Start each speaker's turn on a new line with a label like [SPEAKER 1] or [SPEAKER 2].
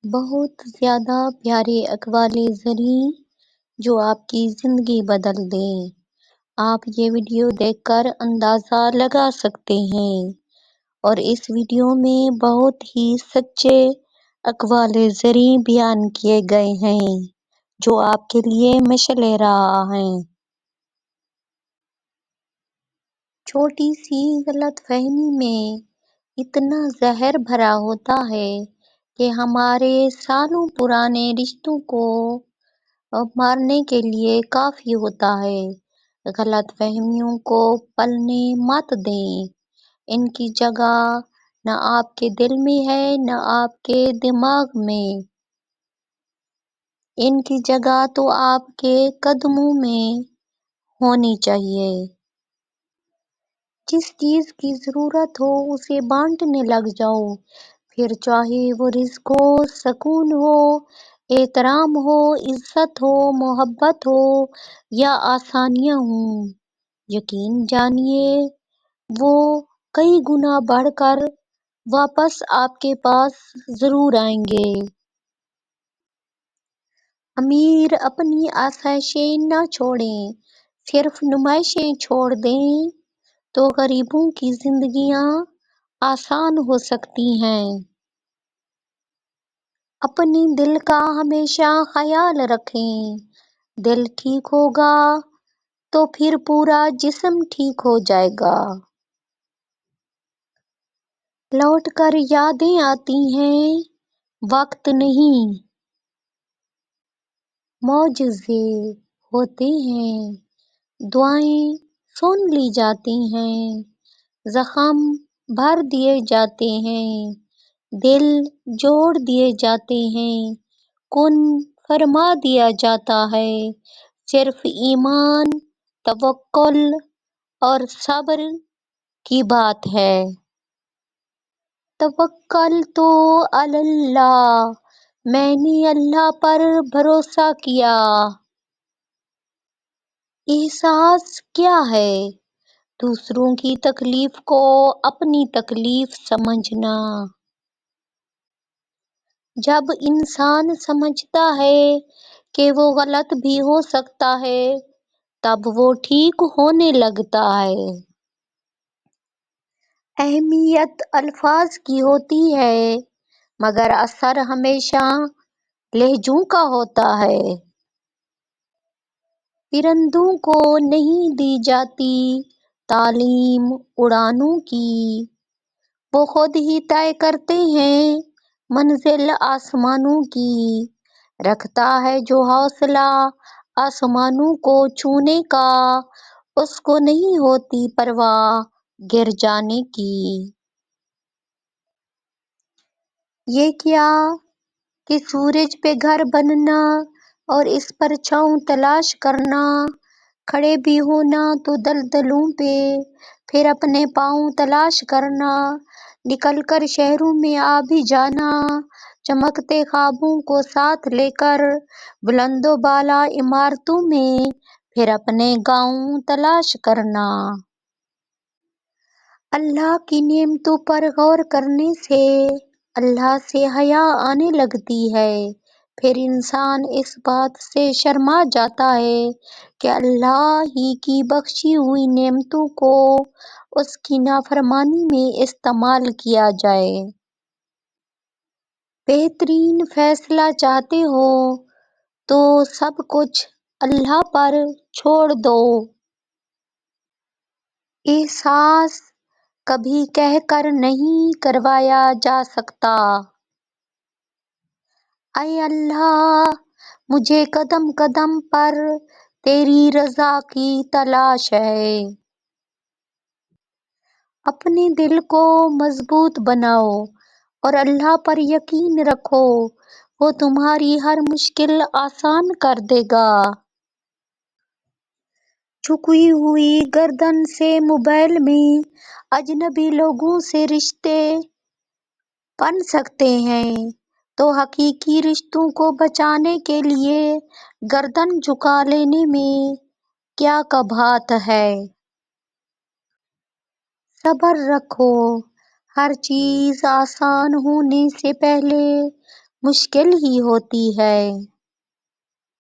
[SPEAKER 1] بہت زیادہ پیارے اقوال زریں جو آپ کی زندگی بدل دیں۔ آپ یہ ویڈیو دیکھ کر اندازہ لگا سکتے ہیں اور اس ویڈیو میں بہت ہی سچے اقوال زریں بیان کیے گئے ہیں جو آپ کے لیے مشعل راہ ہیں۔ چھوٹی سی غلط فہمی میں اتنا زہر بھرا ہوتا ہے کہ ہمارے سالوں پرانے رشتوں کو مارنے کے لیے کافی ہوتا ہے۔ غلط فہمیوں کو پلنے مت دیں۔ ان کی جگہ نہ آپ کے دل میں ہے نہ آپ کے دماغ میں، ان کی جگہ تو آپ کے قدموں میں ہونی چاہیے۔ جس چیز کی ضرورت ہو اسے بانٹنے لگ جاؤ، پھر چاہے وہ رزق ہو، سکون ہو، احترام ہو، عزت ہو، محبت ہو یا آسانیاں ہوں۔ یقین جانیے وہ کئی گنا بڑھ کر واپس آپ کے پاس ضرور آئیں گے۔ امیر اپنی آسائشیں نہ چھوڑیں، صرف نمائشیں چھوڑ دیں تو غریبوں کی زندگیاں آسان ہو سکتی ہیں۔ اپنے دل کا ہمیشہ خیال رکھیں۔ دل ٹھیک ہوگا تو پھر پورا جسم ٹھیک ہو جائے گا۔ لوٹ کر یادیں آتی ہیں، وقت نہیں۔ معجزے ہوتے ہیں، دعائیں سن لی جاتی ہیں، زخم بھر دیے جاتے ہیں، دل جوڑ دیے جاتے ہیں، کن فرما دیا جاتا ہے۔ صرف ایمان، توکل اور صبر کی بات ہے۔ توکلت علی اللہ، میں نے اللہ پر بھروسہ کیا۔ احساس کیا ہے؟ دوسروں کی تکلیف کو اپنی تکلیف سمجھنا۔ جب انسان سمجھتا ہے کہ وہ غلط بھی ہو سکتا ہے تب وہ ٹھیک ہونے لگتا ہے۔ اہمیت الفاظ کی ہوتی ہے مگر اثر ہمیشہ لہجوں کا ہوتا ہے۔ پرندوں کو نہیں دی جاتی تعلیم اڑانوں کی، وہ خود ہی طے کرتے ہیں منزل آسمانوں کی۔ رکھتا ہے جو حوصلہ آسمانوں کو چھونے کا، اس کو نہیں ہوتی پرواہ گر جانے کی۔ یہ کیا کہ سورج پہ گھر بننا اور اس پر چھاؤں تلاش کرنا، کھڑے بھی ہونا تو دلدلوں پہ، پھر اپنے پاؤں تلاش کرنا، نکل کر شہروں میں آ بھی جانا، چمکتے خوابوں کو ساتھ لے کر بلند و بالا عمارتوں میں، پھر اپنے گاؤں تلاش کرنا۔ اللہ کی نعمتوں پر غور کرنے سے اللہ سے حیا آنے لگتی ہے، پھر انسان اس بات سے شرما جاتا ہے کہ اللہ ہی کی بخشی ہوئی نعمتوں کو اس کی نافرمانی میں استعمال کیا جائے۔ بہترین فیصلہ چاہتے ہو تو سب کچھ اللہ پر چھوڑ دو۔ احساس کبھی کہہ کر نہیں کروایا جا سکتا۔ اے اللہ مجھے قدم قدم پر تیری رضا کی تلاش ہے۔ اپنے دل کو مضبوط بناؤ اور اللہ پر یقین رکھو، وہ تمہاری ہر مشکل آسان کر دے گا۔ جھکی ہوئی گردن سے موبائل میں اجنبی لوگوں سے رشتے بن سکتے ہیں تو حقیقی رشتوں کو بچانے کے لیے گردن جھکا لینے میں کیا قباحت ہے؟ صبر رکھو، ہر چیز آسان ہونے سے پہلے مشکل ہی ہوتی ہے۔